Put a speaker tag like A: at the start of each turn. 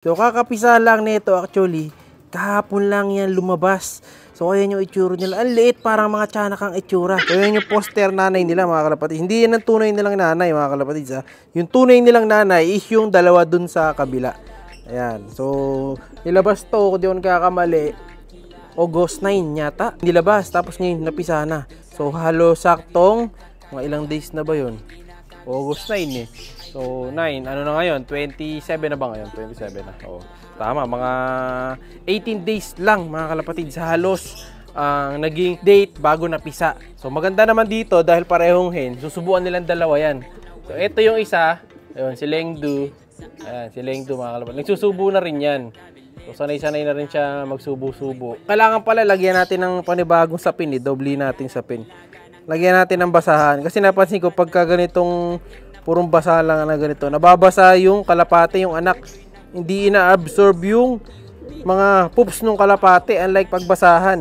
A: So kakapisa lang nito actually, kahapon lang yan lumabas. So ayan yung itsura nila. Ang liit, parang mga tiyanak ang itsura. So ayan yung poster nanay nila mga kalapatid. Hindi yan ang tunay nilang nanay mga kalapatid. Yung tunay nilang nanay is yung dalawa dun sa kabila. Ayan. So nilabas to, kung di ako nagkakamali, August 9 yata. Nilabas, tapos ngayon napisa na. So halos saktong, mga ilang days na ba yun? August 9 eh. So 9, ano na ngayon? 27 na ba ngayon? 27 na. Oo. Tama, mga 18 days lang mga kalapatid sa halos ang naging date bago napisa. So maganda naman dito dahil parehong hen, susubuan nilang dalawa yan. So ito yung isa, ayun, si Lengdu. Ayan, si Lengdu mga kalapatid. Nagsusubo na rin yan. So sanay-sanay na rin siya magsubo-subo. Kailangan pala lagyan natin ng panibagong sapin, doble natin sapin. Lagyan natin ng basahan. Kasi napansin ko pagka ganitong purong basa lang na ganito, nababasa yung kalapate, yung anak. Hindi ina-absorb yung mga poops ng kalapate unlike pagbasahan.